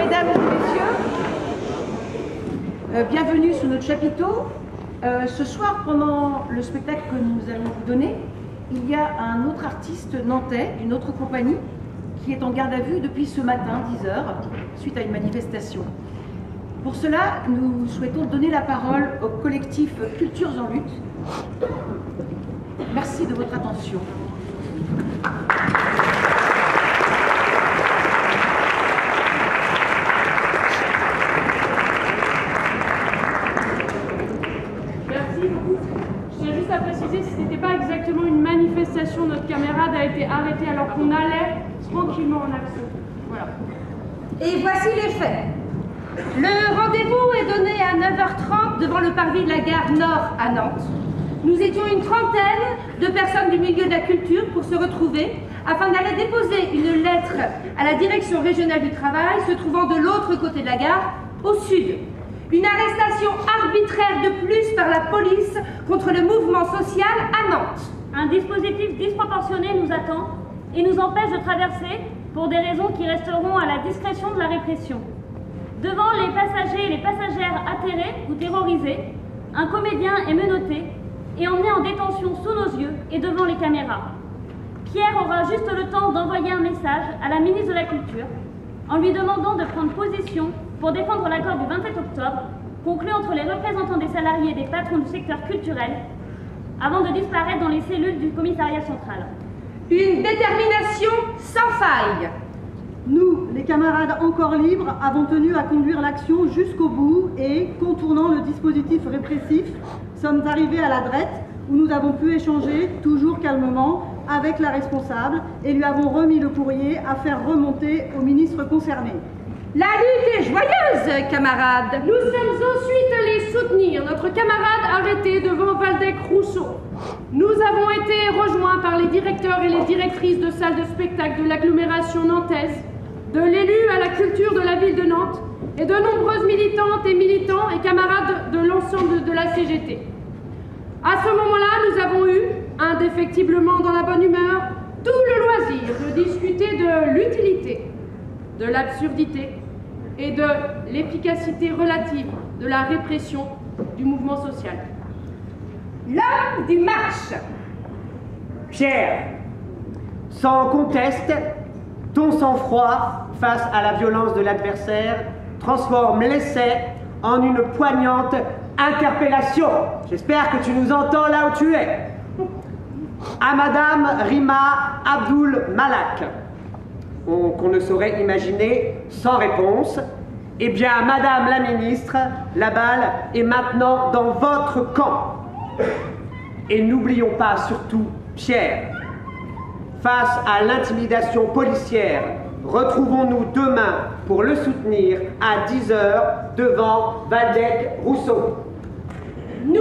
mesdames et messieurs, bienvenue sous notre chapiteau. Ce soir, pendant le spectacle que nous allons vous donner, il y a un autre artiste nantais, d'une autre compagnie, qui est en garde à vue depuis ce matin, 10 h, suite à une manifestation. Pour cela, nous souhaitons donner la parole au collectif Cultures en lutte. Merci de votre attention. Ce n'était pas exactement une manifestation, notre camarade a été arrêté alors qu'on allait tranquillement en action. Voilà. Et voici les faits. Le rendez-vous est donné à 9 h 30 devant le parvis de la gare Nord à Nantes. Nous étions une trentaine de personnes du milieu de la culture pour se retrouver afin d'aller déposer une lettre à la direction régionale du travail se trouvant de l'autre côté de la gare, au sud. Une arrestation arbitraire de plus par la police contre le mouvement social à Nantes. Un dispositif disproportionné nous attend et nous empêche de traverser pour des raisons qui resteront à la discrétion de la répression. Devant les passagers et les passagères atterrés ou terrorisés, un comédien est menotté et emmené en détention sous nos yeux et devant les caméras. Pierre aura juste le temps d'envoyer un message à la ministre de la Culture en lui demandant de prendre position pour défendre l'accord du 27 octobre, conclu entre les représentants des salariés et des patrons du secteur culturel, avant de disparaître dans les cellules du commissariat central. Une détermination sans faille. Nous, les camarades encore libres, avons tenu à conduire l'action jusqu'au bout et, contournant le dispositif répressif, sommes arrivés à la Drette, où nous avons pu échanger, toujours calmement, avec la responsable et lui avons remis le courrier à faire remonter au ministre concerné. La lutte est joyeuse, camarades. Nous sommes ensuite allés soutenir notre camarade arrêté devant Waldeck-Rousseau. Nous avons été rejoints par les directeurs et les directrices de salles de spectacle de l'agglomération nantaise, de l'élu à la culture de la ville de Nantes et de nombreuses militantes et militants et camarades de l'ensemble de la CGT. À ce moment-là, nous avons eu, indéfectiblement dans la bonne humeur, tout le loisir de discuter de l'utilité, de l'absurdité et de l'efficacité relative de la répression du mouvement social. L'homme du marche. Pierre, sans conteste, ton sang-froid face à la violence de l'adversaire transforme l'essai en une poignante interpellation. J'espère que tu nous entends là où tu es. À Madame Rima Abdul Malak, qu'on ne saurait imaginer sans réponse, eh bien, Madame la Ministre, la balle est maintenant dans votre camp. Et n'oublions pas surtout Pierre. Face à l'intimidation policière, retrouvons-nous demain pour le soutenir à 10 h devant Waldeck-Rousseau. Nous ne